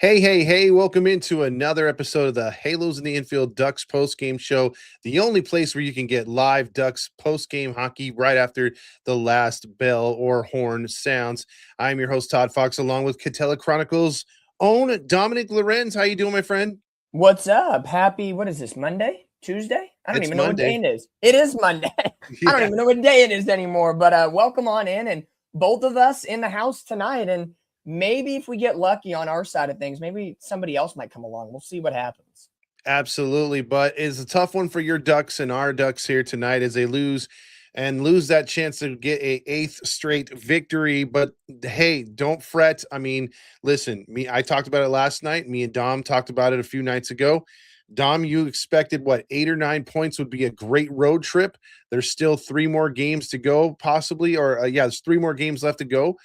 Hey, welcome into another episode of the Halos in the Infield Ducks Postgame Show, the only place where you can get live Ducks postgame hockey right after the last bell or horn sounds. I'm your host, Todd Fox, along with Catella Chronicles' own Dominic Lorenz. How you doing, my friend? What's up? Happy, what is this, Monday? Tuesday? I don't It's even know what day Monday. it is. It is Monday. I don't Yeah. even know what day it is anymore, but welcome on in, and both of us in the house tonight, and maybe if we get lucky on our side of things, maybe somebody else might come along. We'll see what happens. Absolutely, but it's a tough one for your Ducks and our Ducks here tonight as they lose that chance to get a eighth straight victory. But hey, don't fret. I mean, listen, I talked about it last night. Me and Dom talked about it a few nights ago. Dom, you expected what 8 or 9 points would be a great road trip. There's still 3 more games to go, possibly, or there's 3 more games left to go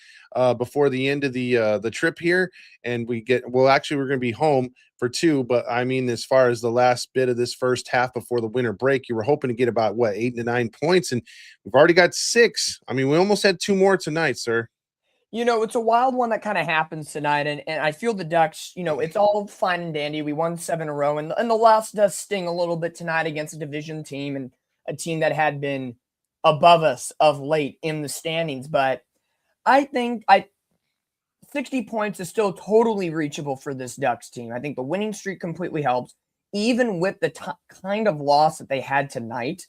before the end of the trip here, and we're going to be home for 2. But I mean, as far as the last bit of this first half before the winter break, you were hoping to get about 8 to 9 points, and we've already got 6. I mean, we almost had 2 more tonight, sir. You know, it's a wild one that kind of happens tonight, and I feel the Ducks, it's all fine and dandy. We won 7 in a row, and the loss does sting a little bit tonight against a division team and a team that had been above us of late in the standings. But I think 60 points is still totally reachable for this Ducks team. I think the winning streak completely helps. Even with the kind of loss that they had tonight,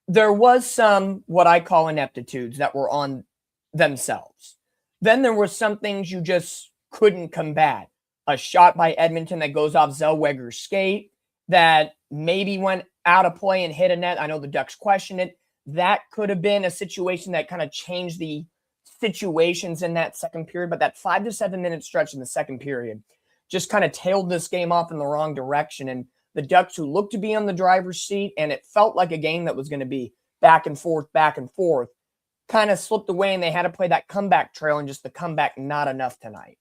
there was some what I call ineptitudes that were on themselves. Then there were some things you just couldn't combat. A shot by Edmonton that goes off Zellweger's skate that maybe went out of play and hit a net. I know the Ducks questioned it. That could have been a situation that kind of changed the situations in that second period, but that 5 to 7 minute stretch in the second period just kind of tailed this game off in the wrong direction. And the Ducks, who looked to be on the driver's seat, and it felt like a game that was going to be back and forth, kind of slipped away, and they had to play that comeback trail, and just the comeback not enough tonight.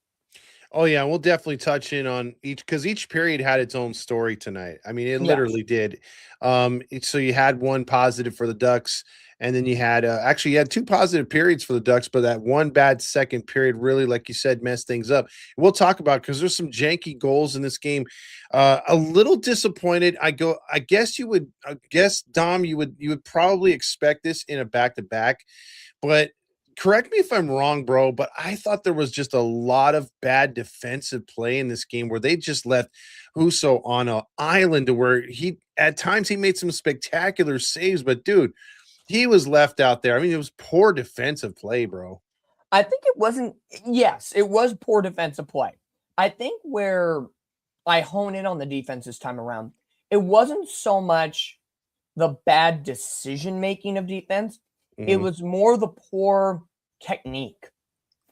Oh yeah, we'll definitely touch in on each period had its own story tonight. I mean, it Yes. literally did. So you had one positive for the Ducks, and then you had actually you had 2 positive periods for the Ducks, but that one bad second period really, like you said, messed things up. We'll talk about because there's some janky goals in this game. A little disappointed. I guess you would. I guess Dom, you would probably expect this in a back to back, but correct me if I'm wrong, bro, but I thought there was just a lot of bad defensive play in this game where they just left Huso on an island to where he at times he made some spectacular saves, but dude, he was left out there. I mean, it was poor defensive play, bro. I think it wasn't, yes, it was poor defensive play. I think where I hone in on the defense this time around, it wasn't so much the bad decision making of defense. It Mhm. was more the poor technique,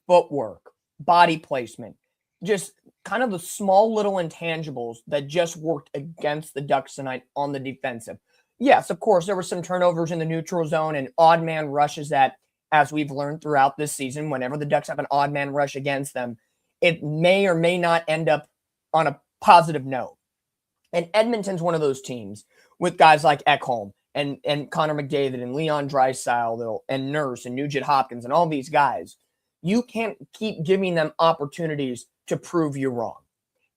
footwork, body placement, just kind of the small little intangibles that just worked against the Ducks tonight on the defensive. Yes, of course, there were some turnovers in the neutral zone and odd man rushes that, as we've learned throughout this season, whenever the Ducks have an odd man rush against them, it may or may not end up on a positive note. And Edmonton's one of those teams with guys like Ekholm and Connor McDavid and Leon Draisaitl and Nurse and Nugent Hopkins and all these guys. You can't keep giving them opportunities to prove you wrong.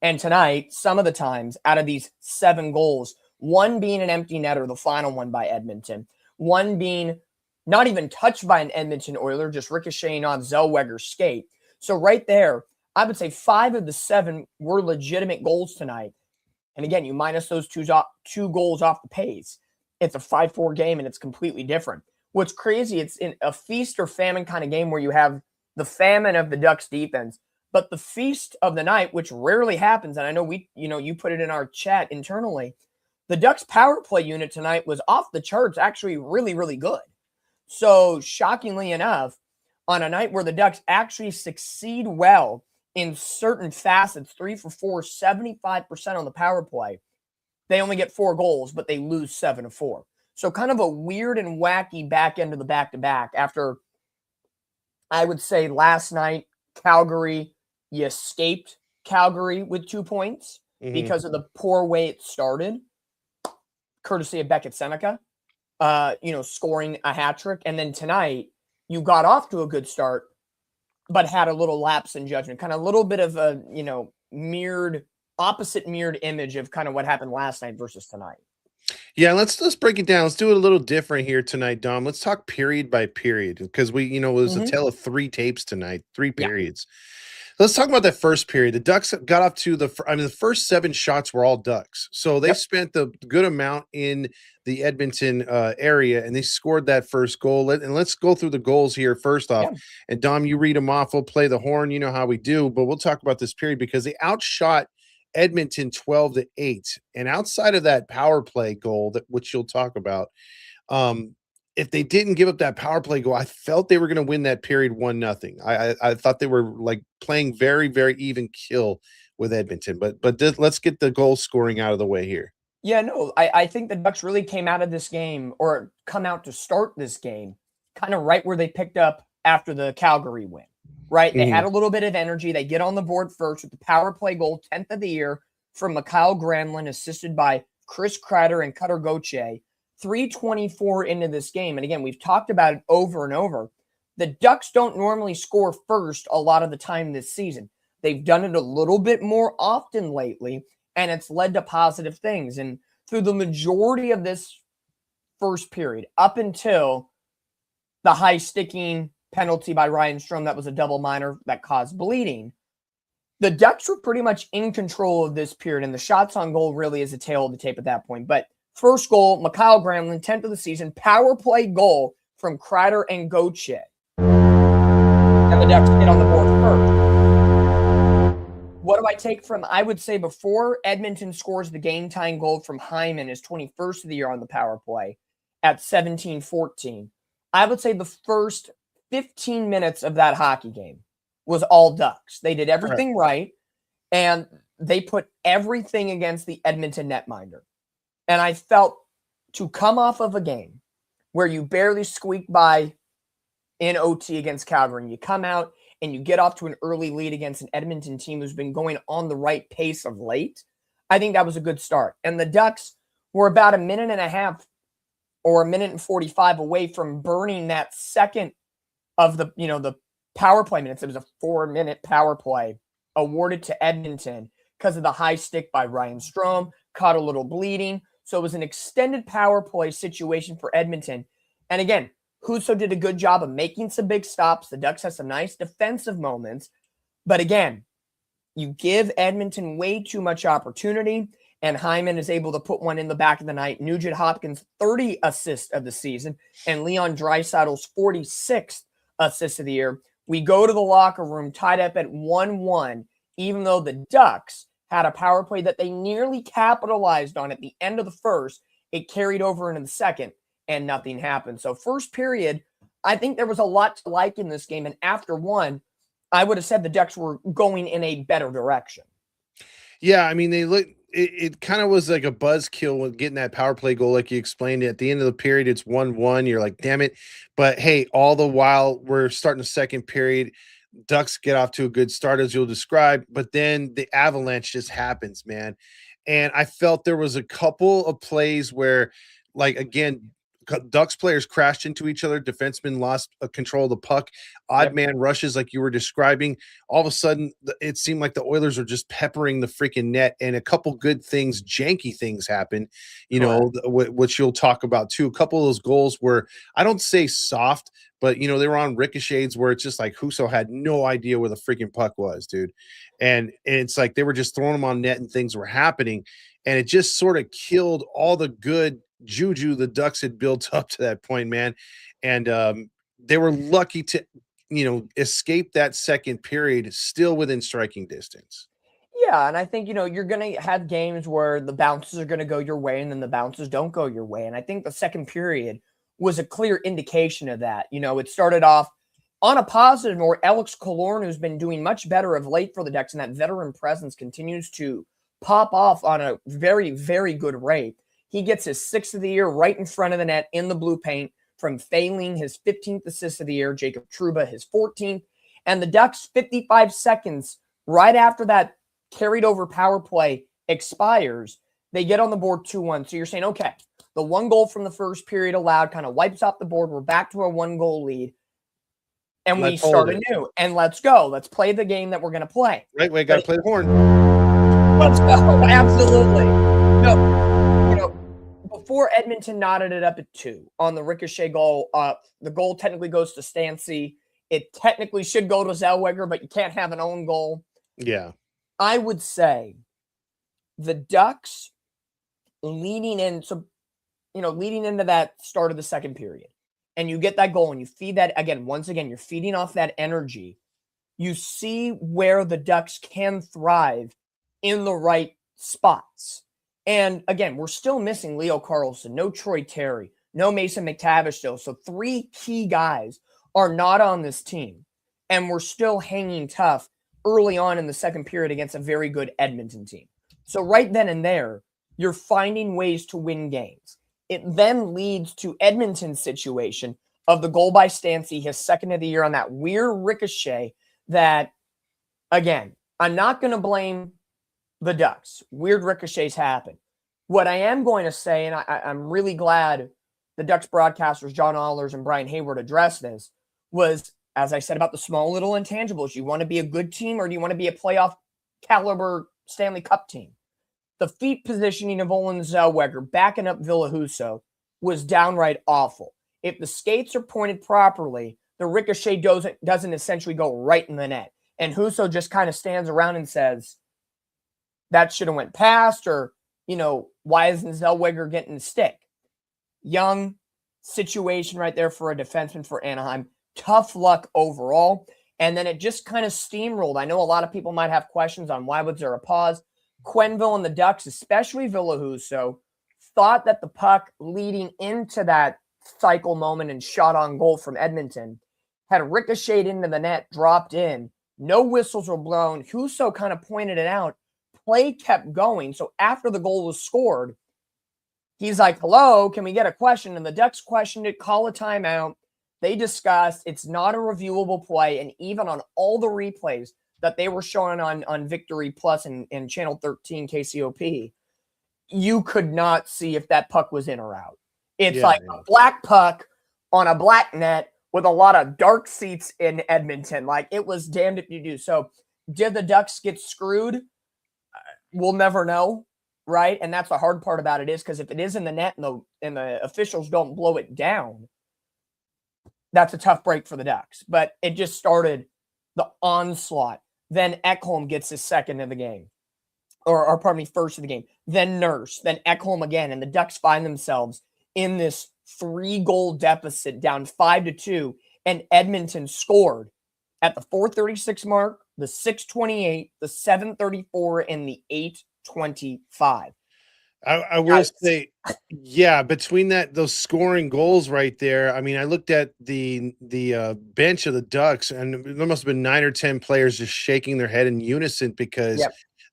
And tonight, some of the times, out of these 7 goals, one being an empty netter, the final one by Edmonton, one being not even touched by an Edmonton Oiler, just ricocheting off Zellweger's skate. So right there, I would say 5 of the 7 were legitimate goals tonight. And again, you minus those 2 goals off the pace. It's a 5-4 game, and it's completely different. What's crazy, it's in a feast or famine kind of game where you have the famine of the Ducks defense, but the feast of the night, which rarely happens, and I know you put it in our chat internally, the Ducks power play unit tonight was off the charts, actually really, really good. So shockingly enough, on a night where the Ducks actually succeed well in certain facets, 3 for 4, 75% on the power play, they only get 4 goals, but they lose 7 of 4. So kind of a weird and wacky back end of the back-to-back after, I would say, last night, Calgary, you escaped Calgary with 2 points Mhm. because of the poor way it started, courtesy of Beckett Seneca, scoring a hat trick. And then tonight, you got off to a good start, but had a little lapse in judgment, kind of a little bit of a, opposite mirrored image of kind of what happened last night versus tonight. Yeah, let's break it down. Let's do it a little different here tonight, Dom. Let's talk period by period because it was a tale of 3 tapes tonight, 3 Yeah. periods. Let's talk about that first period. The Ducks got off to the first 7 shots were all Ducks. So they spent the good amount in the Edmonton area, and they scored that first goal. And let's go through the goals here first off. Yeah. And Dom, you read them off. We'll play the horn. You know how we do, but we'll talk about this period because they outshot Edmonton 12-8. And outside of that power play goal, which you'll talk about, if they didn't give up that power play goal, I felt they were going to win that period 1-0. I thought they were like playing very, very even kill with Edmonton. But let's get the goal scoring out of the way here. Yeah, no, I think the Ducks really came out of this game, or come out to start this game, kind of right where they picked up after the Calgary win. Right? They had a little bit of energy. They get on the board first with the power play goal, 10th of the year from Mikhail Granlund, assisted by Chris Kreider and Cutter Gauthier. 3:24 into this game. And again, we've talked about it over and over. The Ducks don't normally score first a lot of the time this season. They've done it a little bit more often lately, and it's led to positive things. And through the majority of this first period, up until the high-sticking penalty by Ryan Strome, that was a double minor that caused bleeding, the Ducks were pretty much in control of this period, and the shots on goal really is a tail of the tape at that point. But first goal, Mikhail Granlund, 10th of the season, power play goal from Kreider and Gauthier. And the Ducks get on the board first. What do I take from, I would say, before Edmonton scores the game-tying goal from Hyman, his 21st of the year on the power play at 17-14, I would say the first 15 minutes of that hockey game was all Ducks. They did everything right, and they put everything against the Edmonton netminder. And I felt, to come off of a game where you barely squeaked by in OT against Calgary, and you come out and you get off to an early lead against an Edmonton team who's been going on the right pace of late, I think that was a good start. And the Ducks were about a minute and a half or a minute and 45 away from burning that second of the power play minutes. It was a 4-minute power play awarded to Edmonton because of the high stick by Ryan Strome, caught a little bleeding. So it was an extended power play situation for Edmonton. And again, Husso did a good job of making some big stops. The Ducks had some nice defensive moments. But again, you give Edmonton way too much opportunity, and Hyman is able to put one in the back of the net. Nugent Hopkins' 30th assist of the season, and Leon Draisaitl's 46th assist of the year. We go to the locker room tied up at 1-1, even though the Ducks had a power play that they nearly capitalized on at the end of the first. It carried over into the second, and nothing happened. So first period, I think there was a lot to like in this game. And after one, I would have said the Ducks were going in a better direction. Yeah, I mean, it kind of was like a buzzkill with getting that power play goal, like you explained. At the end of the period, it's 1-1. You're like, damn it. But hey, all the while we're starting the second period, Ducks get off to a good start, as you'll describe, but then the avalanche just happens, man. And I felt there was a couple of plays where, like, again, Ducks players crashed into each other. Defensemen lost control of the puck. Odd man rushes, like you were describing. All of a sudden, it seemed like the Oilers were just peppering the freaking net, and a couple good things, janky things happen, which you'll talk about too. A couple of those goals were, I don't say soft, but, they were on ricochets where it's just like Husso had no idea where the freaking puck was, dude. And it's like they were just throwing them on net and things were happening. And it just sort of killed all the good juju the Ducks had built up to that point, man. And they were lucky to, escape that second period still within striking distance. Yeah, and I think, you're going to have games where the bounces are going to go your way and then the bounces don't go your way. And I think the second period was a clear indication of that. It started off on a positive note. Alex Killorn, who's been doing much better of late for the Ducks, and that veteran presence continues to pop off on a very, very good rate. He gets his 6th of the year right in front of the net in the blue paint from Failing, his 15th assist of the year, Jacob Trouba, his 14th. And the Ducks, 55 seconds right after that carried over power play expires, they get on the board 2-1. So you're saying, okay, the one goal from the first period allowed kind of wipes off the board. We're back to a 1-goal lead. And we start anew. And let's go. Let's play the game that we're going to play. Right, we got to play the horn. Let's go. Absolutely. No, before Edmonton knotted it up at 2 on the ricochet goal, the goal technically goes to Stancy. It technically should go to Zellweger, but you can't have an own goal. Yeah. I would say the Ducks leading into that start of the second period, and you get that goal and you feed that once again, you're feeding off that energy. You see where the Ducks can thrive in the right spots. And again, we're still missing Leo Carlson, no Troy Terry, no Mason McTavish still. So 3 key guys are not on this team. And we're still hanging tough early on in the second period against a very good Edmonton team. So right then and there, you're finding ways to win games. It then leads to Edmonton's situation of the goal by Stancy, his second of the year on that weird ricochet that, again, I'm not going to blame the Ducks. Weird ricochets happen. What I am going to say, and I'm really glad the Ducks broadcasters, John Allers and Brian Hayward, addressed this, was, as I said, about the small little intangibles. You want to be a good team, or do you want to be a playoff caliber Stanley Cup team? The feet positioning of Olin Zellweger backing up Villahuso was downright awful. If the skates are pointed properly, the ricochet doesn't essentially go right in the net. And Huso just kind of stands around and says, that should have went past, or, why isn't Zellweger getting the stick? Young situation right there for a defenseman for Anaheim. Tough luck overall. And then it just kind of steamrolled. I know a lot of people might have questions on why was there a pause. Quenneville and the Ducks, especially Villahuso, thought that the puck leading into that cycle moment and shot on goal from Edmonton had ricocheted into the net, dropped in. No whistles were blown. Huso kind of pointed it out. Play kept going. So after the goal was scored, he's like, hello, can we get a question? And the Ducks questioned it, call a timeout. They discussed it's not a reviewable play. And even on all the replays that they were showing on Victory Plus and Channel 13 KCOP, you could not see if that puck was in or out. It's a black puck on a black net with a lot of dark seats in Edmonton. Like, it was damned if you do. So did the Ducks get screwed? We'll never know, right? And that's the hard part about it, is because if it is in the net and the officials don't blow it down, that's a tough break for the Ducks. But it just started the onslaught. Then Ekholm gets his second of the game. Or pardon me, first of the game. Then Nurse. Then Ekholm again. And the Ducks find themselves in this 3-goal deficit, down 5-2. And Edmonton scored at the 4:36 mark, the 6:28, the 7:34, and the 8:25. I will say, yeah, between those scoring goals right there. I mean, I looked at the bench of the Ducks, and there must have been 9 or 10 players just shaking their head in unison, because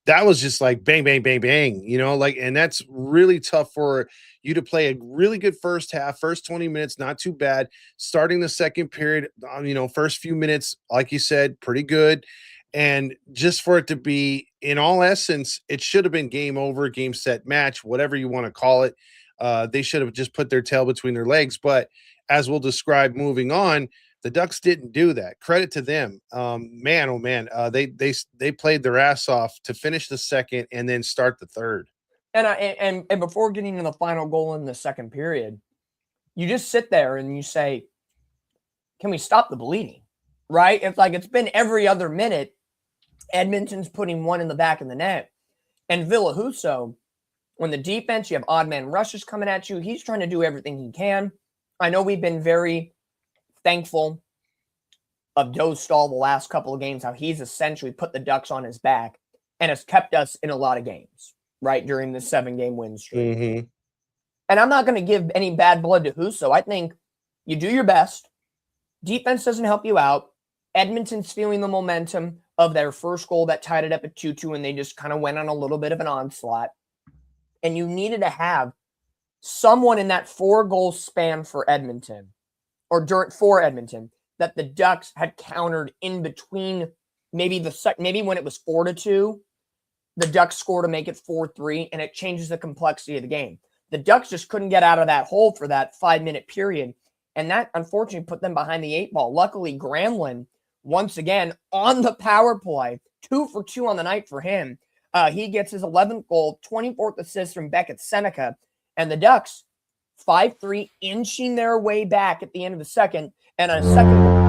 that was just like bang, bang, bang, bang, and that's really tough for you to play a really good first half, first 20 minutes, not too bad. Starting the second period, first few minutes, like you said, pretty good. And just for it to be, in all essence, it should have been game over, game set match, whatever you want to call it. They should have just put their tail between their legs. But as we'll describe moving on, the Ducks didn't do that. Credit to them. Man, oh man, they played their ass off to finish the second and then start the third. And before getting to the final goal in the second period, you just sit there and you say, can we stop the bleeding? Right? It's like it's been every other minute. Edmonton's putting one in the back of the net. And Villahuso, when the defense, you have odd man rushes coming at you, he's trying to do everything he can. I know we've been very thankful of Dostal the last couple of games, how he's essentially put the Ducks on his back and has kept us in a lot of games, right, during the 7-game win streak. Mm-hmm. And I'm not going to give any bad blood to Huso. I think you do your best. Defense doesn't help you out. Edmonton's feeling the momentum of their first goal that tied it up at 2-2, and they just kind of went on a little bit of an onslaught. And you needed to have someone in that 4-goal span for Edmonton, for Edmonton, that the Ducks had countered in between. Maybe when it was 4-2, the Ducks score to make it 4-3, and it changes the complexity of the game. The Ducks just couldn't get out of that hole for that 5-minute period, and that unfortunately put them behind the 8 ball. Luckily, Gramlin, once again, on the power play, 2 for 2 on the night for him. He gets his 11th goal, 24th assist from Beckett Seneca, and the Ducks 5-3, inching their way back at the end of the second, and a second.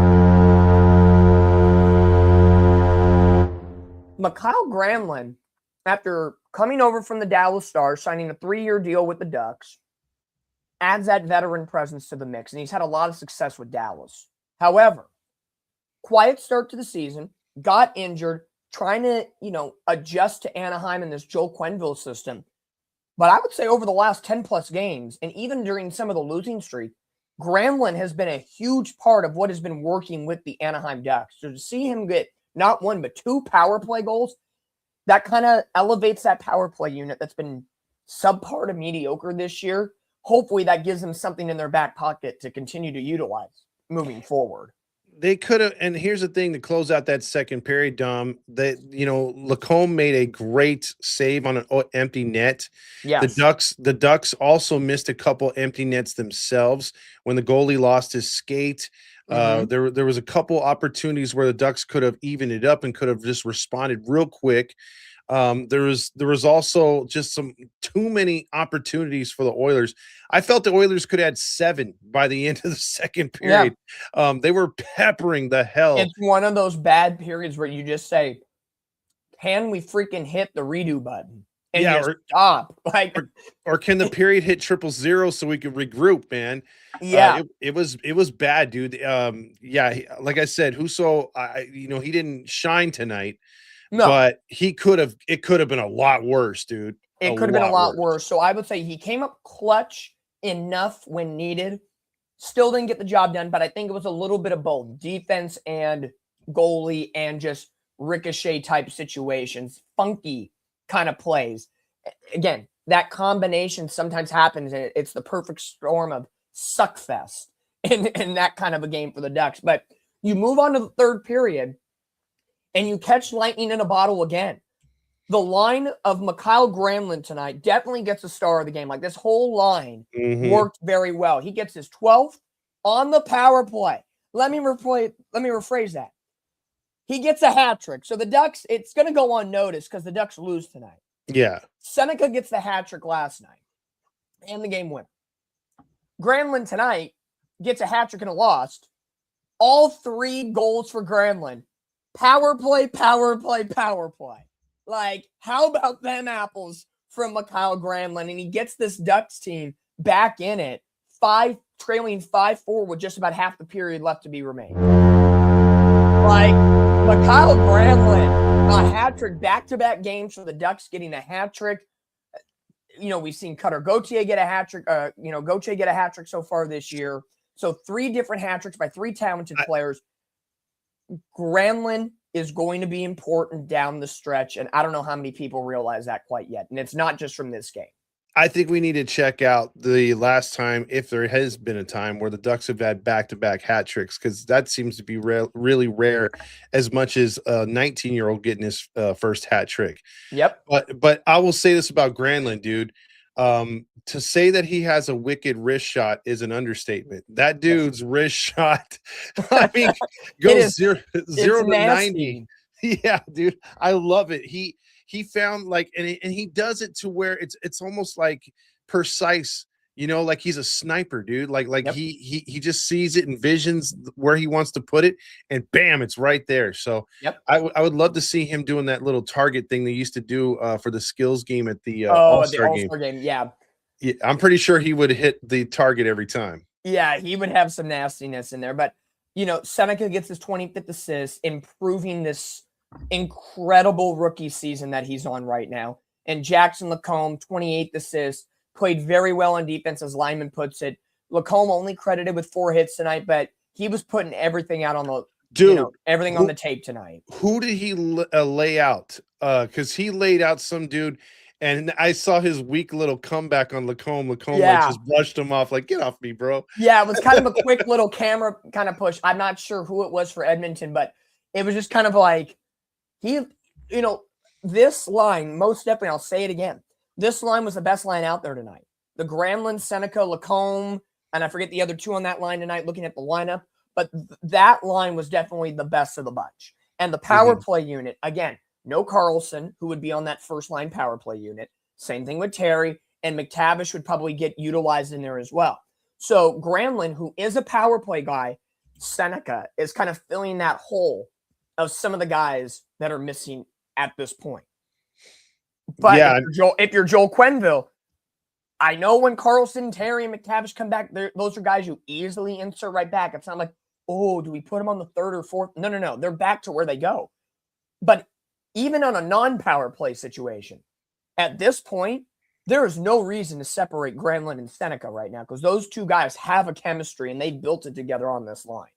Mikhail Granlund, after coming over from the Dallas Stars, signing a 3-year deal with the Ducks, adds that veteran presence to the mix, and he's had a lot of success with Dallas. However, quiet start to the season, got injured, trying to, adjust to Anaheim and this Joel Quenneville system. But I would say over the last 10-plus games, and even during some of the losing streak, Granlund has been a huge part of what has been working with the Anaheim Ducks. So to see him get not 1, but 2 power play goals, that kind of elevates that power play unit that's been subpar to mediocre this year. Hopefully that gives them something in their back pocket to continue to utilize moving forward. They could have, and here's the thing to close out that second period, Dom, that, Lacombe made a great save on an empty net. Yes. The Ducks also missed a couple empty nets themselves when the goalie lost his skate. There was a couple opportunities where the Ducks could have evened it up and could have just responded real quick. There was also just too many opportunities for the Oilers. I felt the Oilers could add 7 by the end of the second period. Yeah. They were peppering the hell. It's one of those bad periods where you just say, can we freaking hit the redo button? And or stop. Or can the period hit 000 so we can regroup, man? Yeah. It was bad, dude. Like I said, Husso, he didn't shine tonight. No, but it could have been a lot worse, dude. It could have been a lot worse. So I would say he came up clutch enough when needed. Still didn't get the job done, but I think it was a little bit of both defense and goalie and just ricochet type situations, funky kind of plays. Again, that combination sometimes happens, and it's the perfect storm of suckfest in that kind of a game for the Ducks. But you move on to the third period, and you catch lightning in a bottle again. The line of Mikhail Granlund tonight definitely gets a star of the game. Like, this whole line worked very well. He gets his 12th on the power play. Let me rephrase that. He gets a hat trick. So the Ducks, it's going to go unnoticed because the Ducks lose tonight. Yeah. Seneca gets the hat trick last night and the game winner. Granlund tonight gets a hat trick and a loss. All 3 goals for Granlund. Power play, power play, power play. Like, how about them apples from Mikhail Granlund? And he gets this Ducks team back in it, trailing 5-4 with just about half the period left to be remained. Like, Mikhail Granlund, a hat trick, back-to-back games for the Ducks getting a hat trick. We've seen Cutter Gauthier get a hat trick. Gauthier get a hat trick so far this year. So 3 different hat tricks by 3 talented players. Granlund is going to be important down the stretch, and I don't know how many people realize that quite yet. And it's not just from this game. I think we need to check out the last time, if there has been a time, where the Ducks have had back-to-back hat tricks, because that seems to be really rare, as much as a 19-year-old getting his first hat trick. Yep. But I will say this about Granlund, dude. To say that he has a wicked wrist shot is an understatement. That dude's wrist shot, I mean, goes 0 to 90. Yeah, dude, I love it. He found and he does it to where it's almost like precise, like he's a sniper, dude. Yep. he just sees it and visions where he wants to put it, and bam, it's right there. So yep. I would love to see him doing that little target thing they used to do for the skills game at the All-Star game. Yeah, I'm pretty sure he would hit the target every time. Yeah, he would have some nastiness in there, but Seneca gets his 25th assist, improving this incredible rookie season that he's on right now. And Jackson Lacombe, 28th assist, played very well on defense, as Lyman puts it. Lacombe only credited with 4 hits tonight, but he was putting everything out on the everything on the tape tonight. Who did he lay out? Because he laid out some dude, and I saw his weak little comeback on Lacombe. Lacombe just brushed him off, like, get off me, bro. Yeah, it was kind of a quick little camera kind of push. I'm not sure who it was for Edmonton, but it was just kind of like this line, most definitely, I'll say it again, this line was the best line out there tonight. The Granlund, Seneca, Lacombe, and I forget the other 2 on that line tonight, looking at the lineup, but that line was definitely the best of the bunch. And the power play unit, again, no Carlson, who would be on that first line power play unit. Same thing with Terry, and McTavish would probably get utilized in there as well. So Granlund, who is a power play guy, Seneca is kind of filling that hole of some of the guys that are missing at this point. But Yeah. if you're Joel Quenneville, I know when Carlson, Terry, and McTavish come back, those are guys you easily insert right back. It's not like, oh, do we put them on the third or fourth? No. They're back to where they go. But even on a non-power play situation, at this point, there is no reason to separate Granlund and Seneca right now because those two guys have a chemistry and they built it together on this line.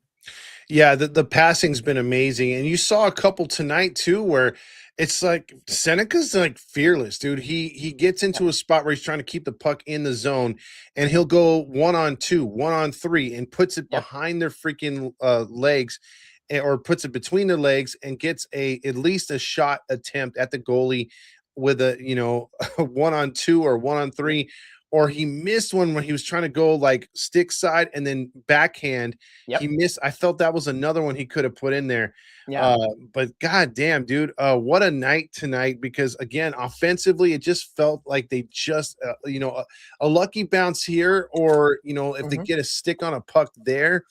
Yeah, the passing's been amazing. And you saw a couple tonight too where it's like Seneca's like fearless, dude. He gets into a spot where he's trying to keep the puck in the zone and he'll go 1-on-2, 1-on-3 and puts it behind their freaking legs or puts it between their legs and gets at least a shot attempt at the goalie with a 1-on-2 or 1-on-3. Or he missed one when he was trying to go like stick side and then backhand. He missed. I felt that was another one he could have put in there. Yeah. But goddamn, dude, what a night tonight! Because again, offensively, it just felt like they just, a lucky bounce here, or if they get a stick on a puck there,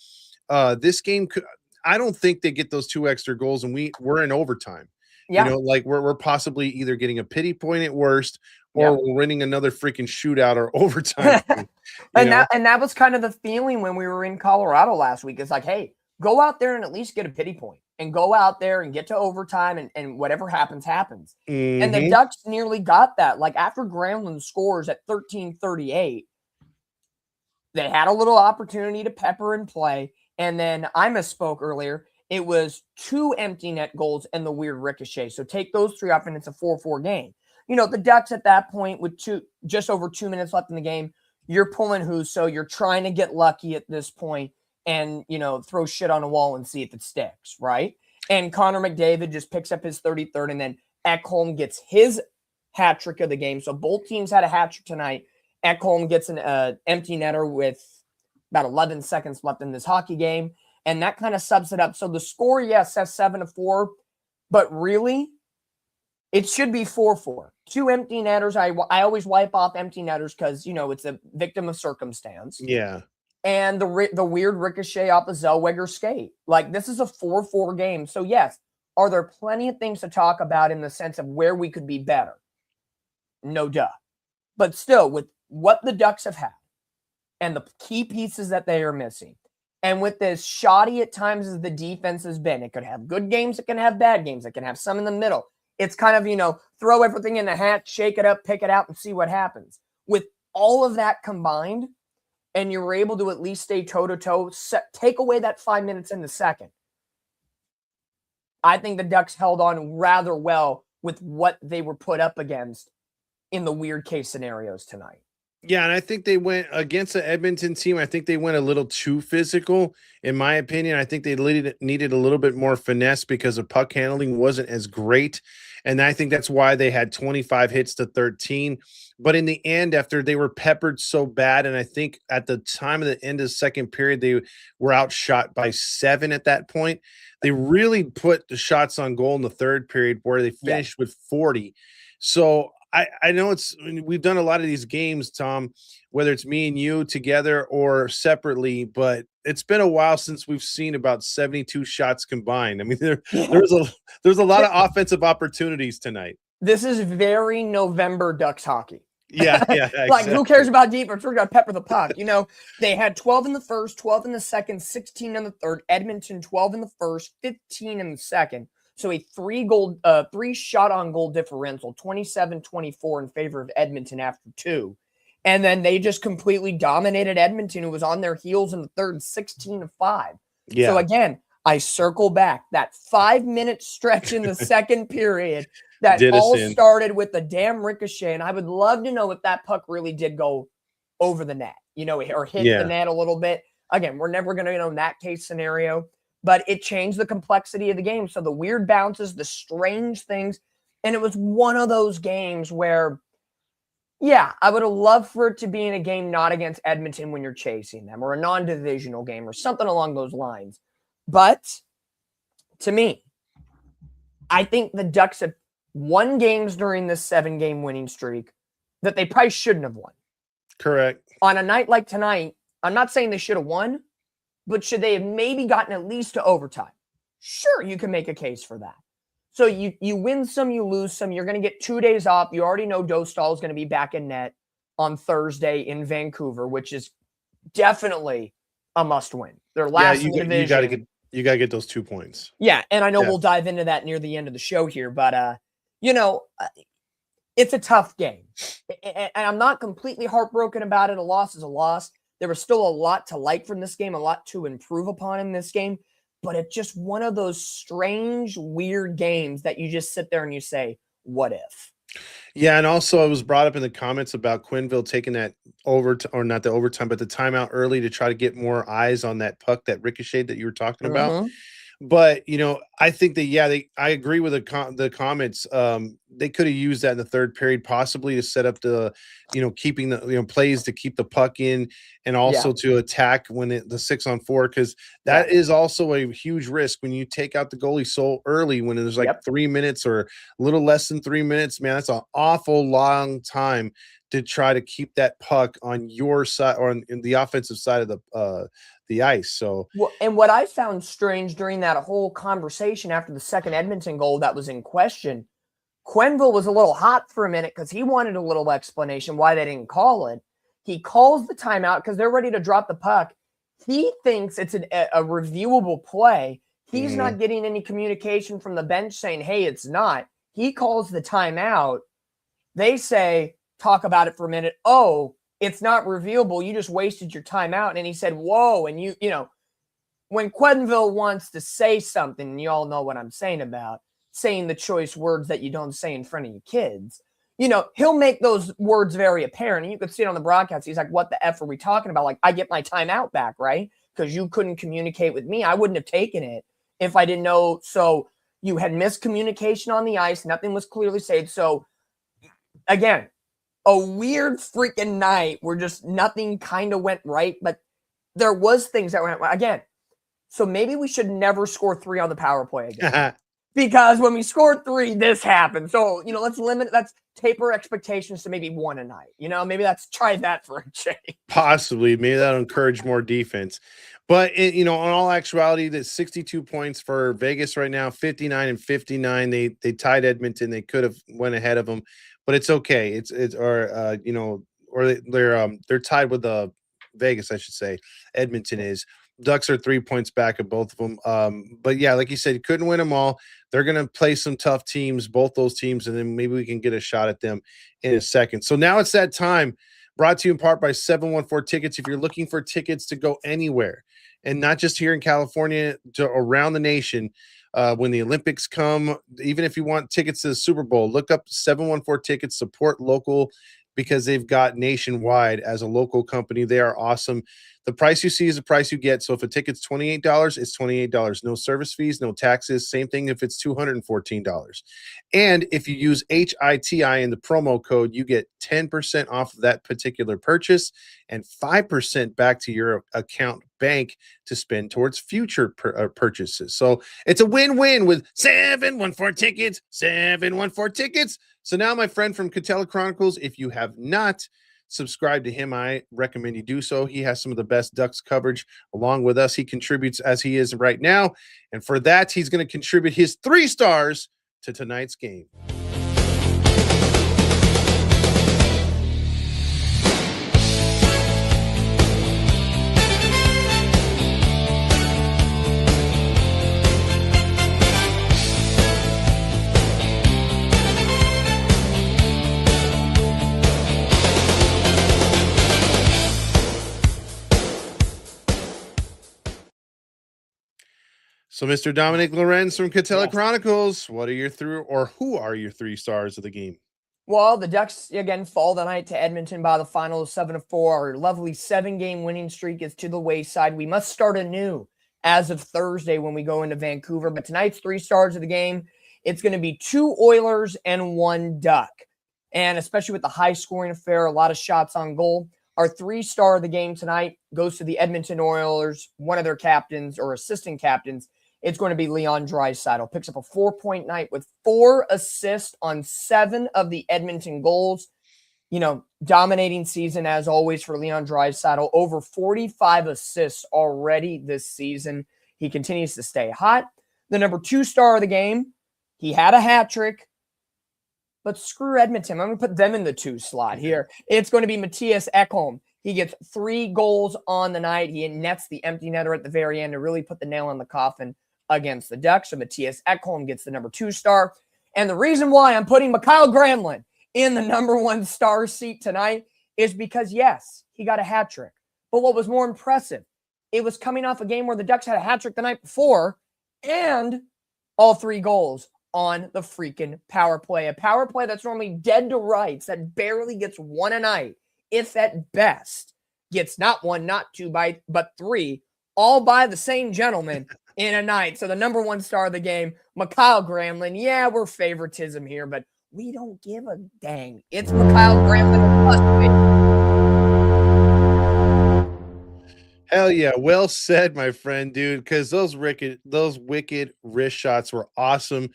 this game could. I don't think they get those 2 extra goals, and we're in overtime. Yeah. Like we're possibly either getting a pity point at worst, or we're winning another freaking shootout or overtime. and that was kind of the feeling when we were in Colorado last week. It's like, hey, go out there and at least get a pity point and go out there and get to overtime and whatever happens, happens. Mm-hmm. And the Ducks nearly got that. Like after Granlund scores at 13:38, they had a little opportunity to pepper and play. And then I misspoke earlier. It was 2 empty net goals and the weird ricochet. So take those 3 off and it's a 4-4 game. The Ducks at that point with just over 2 minutes left in the game, you're pulling Husso. You're trying to get lucky at this point and, throw shit on a wall and see if it sticks, right? And Connor McDavid just picks up his 33rd, and then Ekholm gets his hat trick of the game. So both teams had a hat trick tonight. Ekholm gets an empty netter with about 11 seconds left in this hockey game, and that kind of subs it up. So the score, yes, says 7-4, but really, it should be 4-4. 2 empty netters. I always wipe off empty netters because, it's a victim of circumstance. Yeah. And the weird ricochet off the Zellweger skate. Like, this is a 4-4 game. So, yes, are there plenty of things to talk about in the sense of where we could be better? No duh. But still, with what the Ducks have had and the key pieces that they are missing, and with as shoddy at times as the defense has been, it could have good games, it can have bad games, it can have some in the middle. It's kind of, throw everything in the hat, shake it up, pick it out, and see what happens. With all of that combined, and you were able to at least stay toe-to-toe, take away that 5 minutes in the second. I think the Ducks held on rather well with what they were put up against in the weird case scenarios tonight. Yeah, and I think they went against the Edmonton team. I think they went a little too physical, in my opinion. I think they needed a little bit more finesse because the puck handling wasn't as great. And I think that's why they had 25 hits to 13. But in the end, after they were peppered so bad, and I think at the time of the end of the second period, they were outshot by 7 at that point. They really put the shots on goal in the third period where they finished with 40. So I know we've done a lot of these games, Tom, whether it's me and you together or separately, but it's been a while since we've seen about 72 shots combined. I mean, there's a lot of offensive opportunities tonight. This is very November Ducks hockey. Yeah, exactly. Like, who cares about defense? We're going to pepper the puck. They had 12 in the first, 12 in the second, 16 in the third. Edmonton, 12 in the first, 15 in the second. So a 3 shot on goal differential, 27-24 in favor of Edmonton after 2. And then they just completely dominated Edmonton, who was on their heels in the third, 16-5. Yeah. So again, I circle back that 5-minute stretch in the second period that all started with the damn ricochet. And I would love to know if that puck really did go over the net, or hit the net a little bit. Again, we're never going to know in that case scenario. But it changed the complexity of the game. So the weird bounces, the strange things. And it was one of those games where, I would have loved for it to be in a game not against Edmonton when you're chasing them, or a non-divisional game or something along those lines. But to me, I think the Ducks have won games during this 7-game winning streak that they probably shouldn't have won. Correct. On a night like tonight, I'm not saying they should have won, but should they have maybe gotten at least to overtime? Sure, you can make a case for that. So you win some, you lose some. You're going to get 2 days off. You already know Dostal is going to be back in net on Thursday in Vancouver, which is definitely a must win. They're last in the division. You got to get those 2 points. Yeah, and I know we'll dive into that near the end of the show here, but it's a tough game. And I'm not completely heartbroken about it. A loss is a loss. There was still a lot to like from this game, a lot to improve upon in this game, but it's just one of those strange, weird games that you just sit there and you say, what if? Yeah, and also it was brought up in the comments about Quenneville taking that or not the overtime, but the timeout early to try to get more eyes on that puck, that ricochet that you were talking about. But, I think that, I agree with the comments. They could have used that in the third period, possibly to set up the, keeping the, plays to keep the puck in and also to attack when the 6-on-4, because that is also a huge risk when you take out the goalie so early, when there's 3 minutes or a little less than 3 minutes, man, that's an awful long time to try to keep that puck on your side or on the offensive side of the ice. So, and what I found strange during that whole conversation after the second Edmonton goal that was in question, Quenneville was a little hot for a minute because he wanted a little explanation why they didn't call it. He calls the timeout because they're ready to drop the puck. He thinks it's a reviewable play. He's not getting any communication from the bench saying, hey, it's not. He calls the timeout. They say, talk about it for a minute. Oh, it's not reviewable. You just wasted your time out. And he said, whoa. And when Quenneville wants to say something, and you all know what I'm saying about saying the choice words that you don't say in front of your kids, he'll make those words very apparent. And you could see it on the broadcast. He's like, what the F are we talking about? Like, I get my timeout back, right? Because you couldn't communicate with me. I wouldn't have taken it if I didn't know. So you had miscommunication on the ice. Nothing was clearly said. So again, a weird freaking night where just nothing kind of went right, but there was things that went again. So maybe we should never score 3 on the power play again. Because when we scored 3, this happened. So, let's taper expectations to maybe 1 a night. Maybe try that for a change. Possibly. Maybe that'll encourage more defense. But, in all actuality, that's 62 points for Vegas right now, 59 and 59. They tied Edmonton. They could have went ahead of them. But it's okay. They're tied with Vegas, I should say. Edmonton is. Ducks are 3 points back of both of them. But yeah, like you said, you couldn't win them all. They're going to play some tough teams, both those teams, and then maybe we can get a shot at them in a second. So now it's that time, brought to you in part by 714 Tickets. If you're looking for tickets to go anywhere, and not just here in California, to around the nation, when the Olympics come, even if you want tickets to the Super Bowl, look up 714 Tickets, support local, because they've got nationwide as a local company. They are awesome. The price you see is the price you get. So if a ticket's $28, it's $28. No service fees, no taxes. Same thing if it's $214. And if you use HITI in the promo code, you get 10% off of that particular purchase and 5% back to your account bank to spend towards future purchases. So it's a win-win with 714 Tickets, 714 Tickets. So now, my friend from Catella Chronicles, if you have not subscribe to him, I recommend you do so. He has some of the best Ducks coverage along with us. He contributes as he is right now. And for that, he's going to contribute his 3 stars to tonight's game. So, Mr. Dominic Lorenz from Catella Chronicles, who are your 3 stars of the game? Well, the Ducks, again, fall tonight to Edmonton by the final of 7-4. Our lovely 7-game winning streak is to the wayside. We must start anew as of Thursday when we go into Vancouver. But tonight's 3 stars of the game, it's going to be 2 Oilers and 1 Duck. And especially with the high-scoring affair, a lot of shots on goal. Our 3-star of the game tonight goes to the Edmonton Oilers, one of their captains or assistant captains, it's going to be Leon Draisaitl. Picks up a 4-point night with 4 assists on 7 of the Edmonton goals. Dominating season as always for Leon Draisaitl. Over 45 assists already this season. He continues to stay hot. The number 2 star of the game, he had a hat trick. But screw Edmonton. I'm going to put them in the 2 slot here. It's going to be Mattias Ekholm. He gets 3 goals on the night. He nets the empty netter at the very end to really put the nail on the coffin against the Ducks. So Mattias Ekholm gets the number 2 star. And the reason why I'm putting Mikael Granlund in the number 1 star seat tonight is because, yes, he got a hat trick. But what was more impressive, it was coming off a game where the Ducks had a hat trick the night before and all 3 goals on the freaking power play. A power play that's normally dead to rights, that barely gets 1 a night, if at best gets not 1, not 2, but 3, all by the same gentleman in a night. So the number 1 star of the game, Mikael Granlund. Yeah, we're favoritism here, but we don't give a dang. It's Mikael Granlund. Hell yeah. Well said, my friend, dude, because those wicked wrist shots were awesome.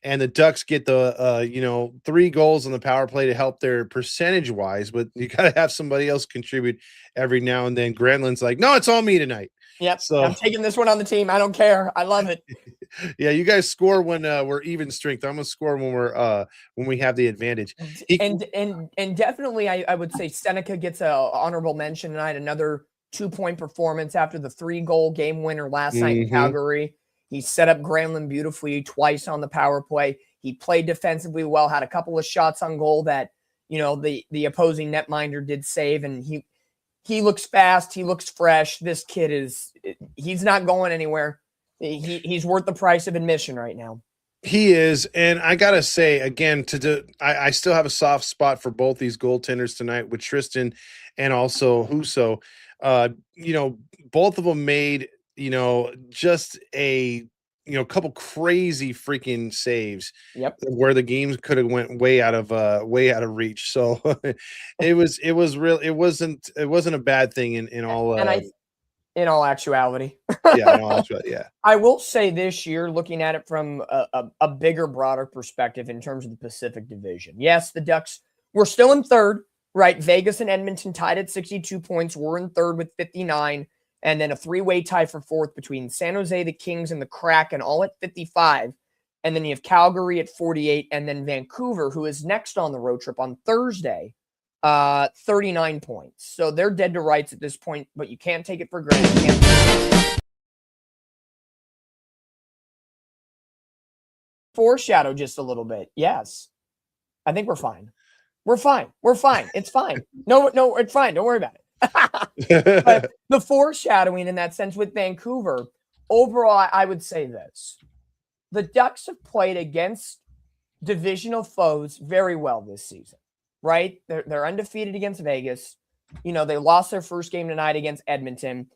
And the Ducks get the 3 goals on the power play to help their percentage wise, but you got to have somebody else contribute every now and then. Granlund's like, no, it's all me tonight. Yep. So I'm taking this one on the team. I don't care. I love it. Yeah, you guys score when we're even strength. I'm gonna score when we have the advantage. And definitely, I would say Seneca gets a honorable mention tonight. Another 2-point performance after the 3-goal game winner last night in Calgary. He set up Granlund beautifully twice on the power play. He played defensively well, had a couple of shots on goal that, the opposing netminder did save. And he looks fast. He looks fresh. This kid he's not going anywhere. He's worth the price of admission right now. He is. And I got to say, again, I still have a soft spot for both these goaltenders tonight with Tristan and also Husso. Both of them made, just a couple crazy freaking saves. Yep. Where the games could have went way out of reach. So it wasn't a bad thing in all in all actuality. Yeah. I will say this year, looking at it from a bigger, broader perspective in terms of the Pacific Division. Yes, the Ducks were still in third, right? Vegas and Edmonton tied at 62 points. We're in third with 59. And then a 3-way tie for fourth between San Jose, the Kings, and the Kraken, all at 55. And then you have Calgary at 48, and then Vancouver, who is next on the road trip on Thursday, 39 points. So they're dead to rights at this point, but you can't take it for granted. Foreshadow just a little bit. Yes. I think we're fine. We're fine. It's fine. No, it's fine. Don't worry about it. But the foreshadowing in that sense with Vancouver, overall, I would say this. The Ducks have played against divisional foes very well this season, right? They're undefeated against Vegas. They lost their first game tonight against Edmonton.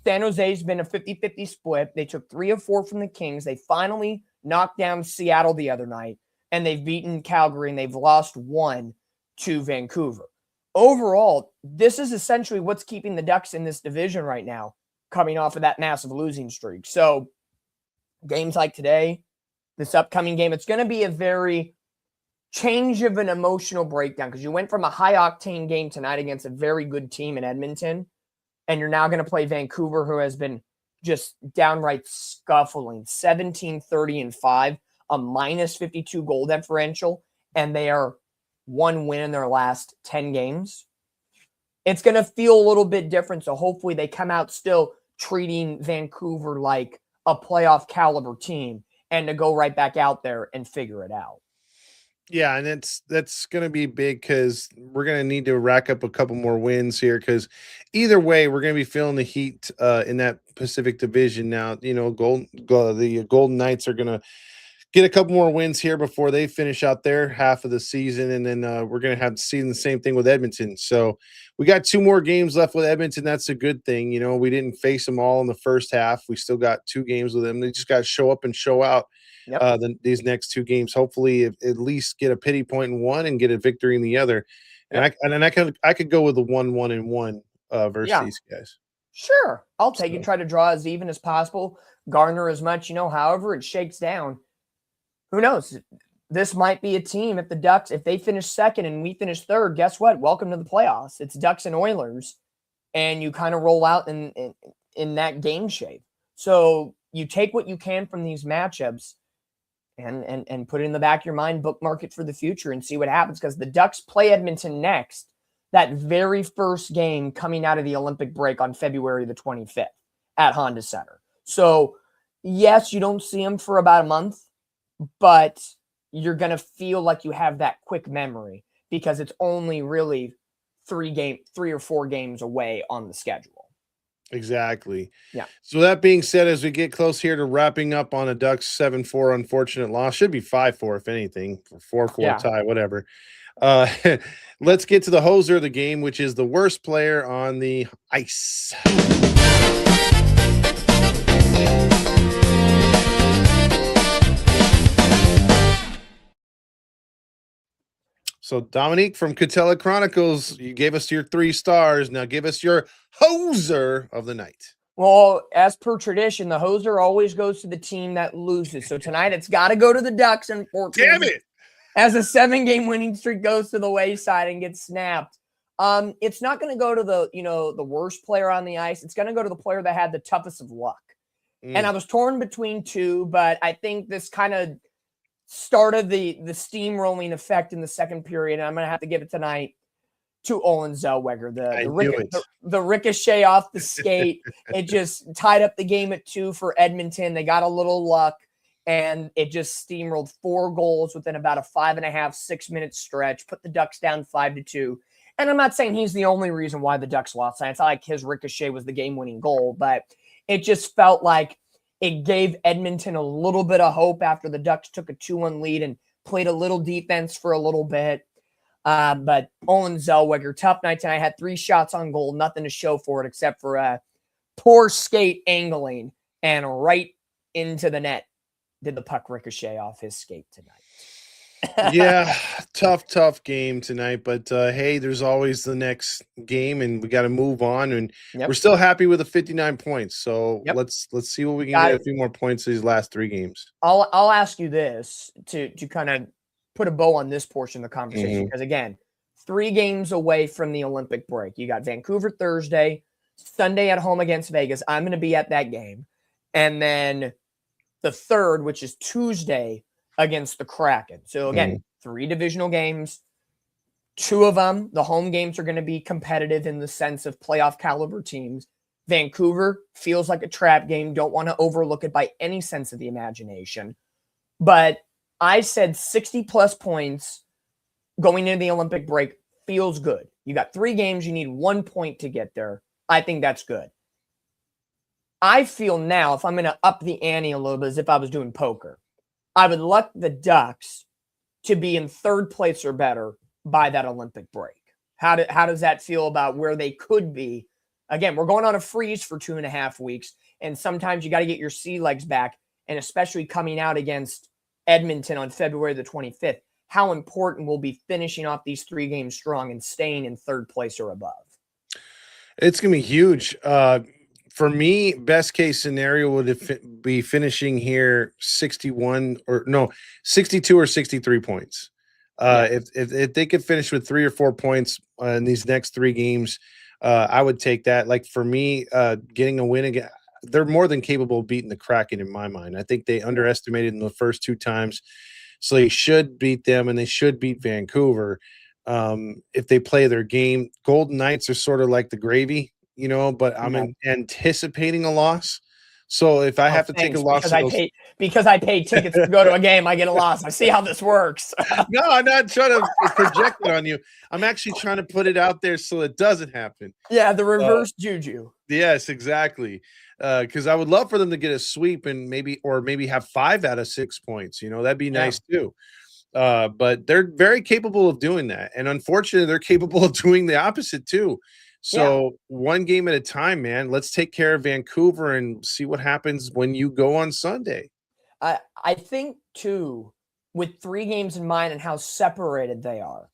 San Jose's been a 50-50 split. They took 3 of 4 from the Kings. They finally knocked down Seattle the other night, and they've beaten Calgary, and they've lost 1 to Vancouver. Overall, this is essentially what's keeping the Ducks in this division right now, coming off of that massive losing streak. So games like today, this upcoming game, it's going to be a very change of an emotional breakdown because you went from a high-octane game tonight against a very good team in Edmonton, and you're now going to play Vancouver, who has been just downright scuffling, 17-30-5, a minus 52 goal differential, and they are 1 win in their last 10 games. It's going to feel a little bit different, so hopefully they come out still treating Vancouver like a playoff caliber team and to go right back out there and figure it out. Yeah, and that's going to be big because we're going to need to rack up a couple more wins here because either way, we're going to be feeling the heat in that Pacific Division now. The Golden Knights are going to get a couple more wins here before they finish out their half of the season, and then we're going to have to see the same thing with Edmonton. So we got 2 more games left with Edmonton. That's a good thing. We didn't face them all in the first half. We still got 2 games with them. They just got to show up and show out. Yep. These next 2 games, hopefully at least get a pity point in one and get a victory in the other. Yep. And I could go with the 1-1-1 versus these guys. Sure, I'll take it. Try to draw as even as possible, garner as much, however it shakes down. Who knows? This might be a team if the Ducks, if they finish second and we finish third, guess what? Welcome to the playoffs. It's Ducks and Oilers, and you kind of roll out in that game shape. So you take what you can from these matchups and put it in the back of your mind, bookmark it for the future and see what happens, because the Ducks play Edmonton next, that very first game coming out of the Olympic break on February the 25th at Honda Center. So yes, you don't see them for about a month, but you're going to feel like you have that quick memory because it's only really 3 or 4 games away on the schedule. Exactly. Yeah. So that being said, as we get close here to wrapping up on a Ducks 7-4 unfortunate loss, should be 5-4 if anything, 4-4 tie, whatever. Let's get to the hoser of the game, which is the worst player on the ice. So, Dominique from Catella Chronicles, you gave us your 3 stars. Now give us your hoser of the night. Well, as per tradition, the hoser always goes to the team that loses. So tonight it's got to go to the Ducks, unfortunately. Damn it! As a 7-game winning streak goes to the wayside and gets snapped. It's not going to go to the worst player on the ice. It's going to go to the player that had the toughest of luck. And I was torn between 2, but I think this kind of started the steamrolling effect in the second period, and I'm going to have to give it tonight to Olen Zellweger. The ricochet off the skate, it just tied up the game at 2 for Edmonton. They got a little luck, and it just steamrolled 4 goals within about a 5.5, 6 minute stretch, put the Ducks down 5-2. And I'm not saying he's the only reason why the Ducks lost. It's not like his ricochet was the game-winning goal, but it just felt like it gave Edmonton a little bit of hope after the Ducks took a 2-1 lead and played a little defense for a little bit. But Olen Zellweger, tough night tonight. Had 3 shots on goal, nothing to show for it except for a poor skate angling, and right into the net did the puck ricochet off his skate tonight. Yeah, tough game tonight, but hey, there's always the next game, and we got to move on. And we're still happy with the 59 points. So let's see what we can get a few more points these last 3 games. I'll ask you this to kind of put a bow on this portion of the conversation, because again, 3 games away from the Olympic break. You got Vancouver Thursday, Sunday at home against Vegas. I'm going to be at that game, and then the 3rd, which is Tuesday, against the Kraken. So again, 3 divisional games. 2 of them, the home games, are going to be competitive in the sense of playoff caliber teams. Vancouver feels like a trap game. Don't want to overlook it by any sense of the imagination. But I said 60 plus points going into the Olympic break feels good. You got 3 games. You need 1 point to get there. I think that's good. I feel now, if I'm going to up the ante a little bit, as if I was doing poker, I would like the Ducks to be in 3rd place or better by that Olympic break. How does that feel about where they could be? Again, we're going on a freeze for 2.5 weeks, and sometimes you got to get your sea legs back, and especially coming out against Edmonton on February the 25th, how important will be finishing off these 3 games strong and staying in 3rd place or above? It's going to be huge. For me, best case scenario would be finishing here 62 or 63 points. If they could finish with 3 or 4 points in these next 3 games, I would take that. Like for me, getting a win again, they're more than capable of beating the Kraken in my mind. I think they underestimated in the first 2 times, so they should beat them, and they should beat Vancouver if they play their game. Golden Knights are sort of like the gravy, but I'm anticipating a loss. So if I have to take a loss, because I paid tickets to go to a game, I get a loss. I see how this works. No, I'm not trying to project it on you. I'm actually trying to put it out there so it doesn't happen. Yeah, the reverse juju. Yes, exactly. Because I would love for them to get a sweep and maybe have 5 out of 6 points. That'd be nice too. But they're very capable of doing that, and unfortunately, they're capable of doing the opposite too. So 1 game at a time, man. Let's take care of Vancouver and see what happens when you go on Sunday. I think, too, with 3 games in mind and how separated they are,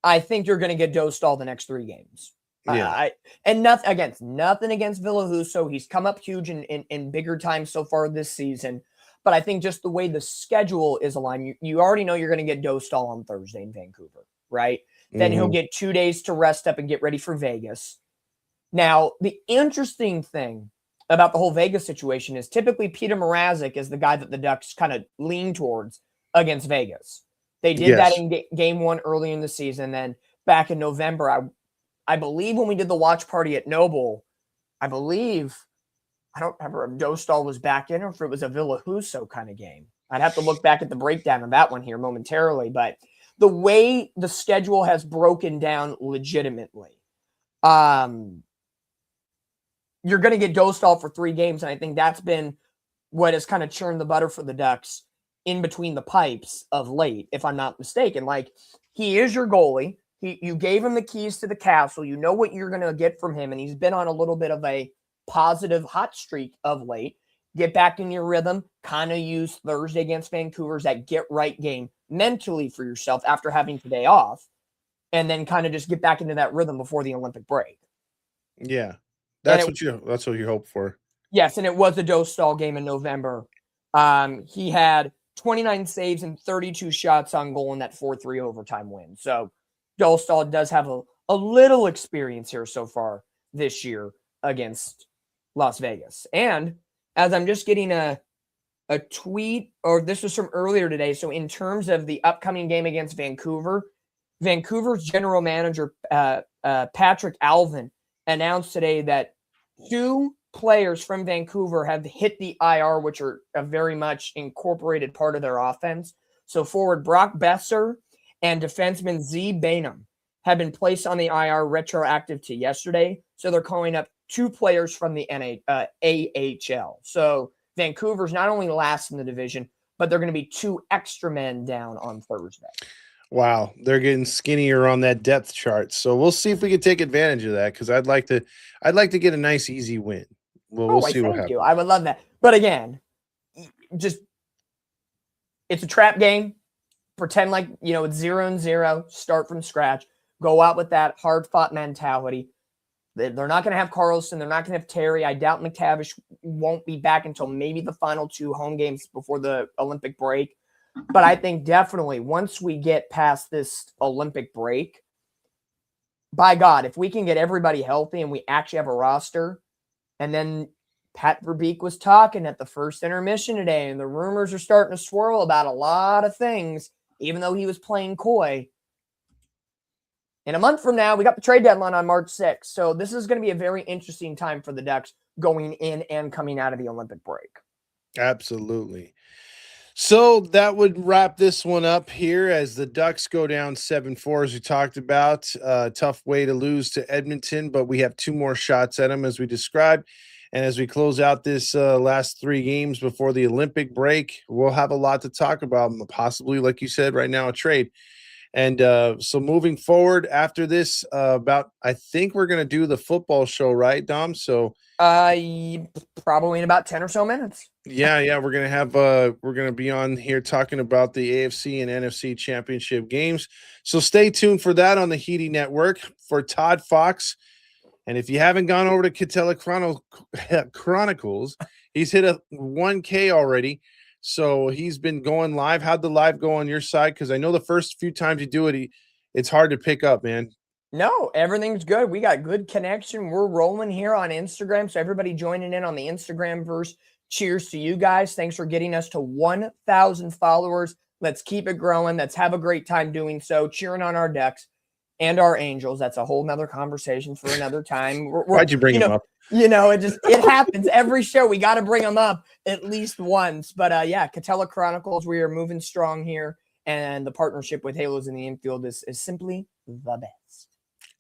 I think you're going to get dosed all the next 3 games. Yeah. And nothing against Villahuso. He's come up huge in bigger times so far this season. But I think just the way the schedule is aligned, you already know you're going to get Dostal on Thursday in Vancouver, right? Then he'll get 2 days to rest up and get ready for Vegas. Now, the interesting thing about the whole Vegas situation is typically Peter Mrazek is the guy that the Ducks kind of lean towards against Vegas. They did that in game one early in the season. Then back in November, I believe when we did the watch party at Noble, I don't remember if Dostal was back in or if it was a Villahuso kind of game. I'd have to look back at the breakdown of that one here momentarily. But the way the schedule has broken down legitimately, you're going to get Dostal for 3 games, and I think that's been what has kind of churned the butter for the Ducks in between the pipes of late, if I'm not mistaken. Like, he is your goalie. You gave him the keys to the castle. You know what you're going to get from him, and he's been on a little bit of a positive hot streak of late. Get back in your rhythm, kind of use Thursday against Vancouver as that get-right game mentally for yourself after having today off, and then kind of just get back into that rhythm before the Olympic break. Yeah. That's what you hope for. Yes, and it was a Dostal game in November. He had 29 saves and 32 shots on goal in that 4-3 overtime win. So Dostal does have a little experience here so far this year against Las Vegas. And as I'm just getting a tweet, or this was from earlier today, so in terms of the upcoming game against Vancouver, Vancouver's general manager, Patrick Alvin, announced today that 2 players from Vancouver have hit the IR, which are a very much incorporated part of their offense. So forward Brock Besser and defenseman Z Bainham have been placed on the IR retroactive to yesterday. So they're calling up 2 players from the AHL. So Vancouver's not only last in the division, but they're going to be 2 extra men down on Thursday. Wow, they're getting skinnier on that depth chart. So we'll see if we can take advantage of that, because I'd like to get a nice easy win. Well, we'll see what happens. I would love that. But again, just it's a trap game. Pretend like it's 0-0. Start from scratch. Go out with that hard-fought mentality. They're not going to have Carlson. They're not going to have Terry. I doubt McTavish won't be back until maybe the final 2 home games before the Olympic break. But I think definitely once we get past this Olympic break, by God, if we can get everybody healthy and we actually have a roster, and then Pat Verbeek was talking at the first intermission today, and the rumors are starting to swirl about a lot of things, even though he was playing coy. In a month from now, we got the trade deadline on March 6th. So this is going to be a very interesting time for the Ducks going in and coming out of the Olympic break. Absolutely. So that would wrap this one up here as the Ducks go down 7-4, as we talked about. Tough way to lose to Edmonton, but we have 2 more shots at them, as we described. And as we close out this last 3 games before the Olympic break, we'll have a lot to talk about, possibly, like you said, right now, a trade. And so moving forward after this, I think we're going to do the football show, right, Dom? So probably in about 10 or so minutes. Yeah, we're gonna be on here talking about the AFC and NFC championship games. So stay tuned for that on the HITI Network. For Todd Fox, and if you haven't gone over to Catella Chronicles, he's hit a 1K already. So he's been going live. How'd the live go on your side? Because I know the first few times you do it, it's hard to pick up, man. No, everything's good. We got good connection. We're rolling here on Instagram. So everybody joining in on the Instagram verse. Cheers to you guys. Thanks for getting us to 1,000 followers. Let's keep it growing. Let's have a great time doing so. Cheering on our Ducks and our Angels. That's a whole nother conversation for another time. Why'd you bring them up? It happens every show. We got to bring them up at least once. But Catella Chronicles, we are moving strong here. And the partnership with Halos in the Infield is simply the best.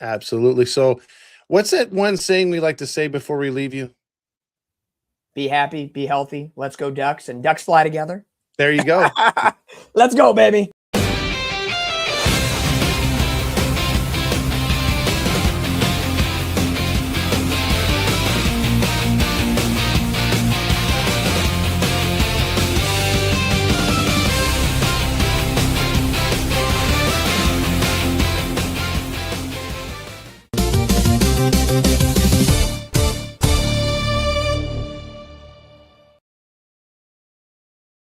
Absolutely. So what's that one saying we like to say before we leave you? Be happy, be healthy. Let's go Ducks, and Ducks fly together. There you go. Let's go, baby.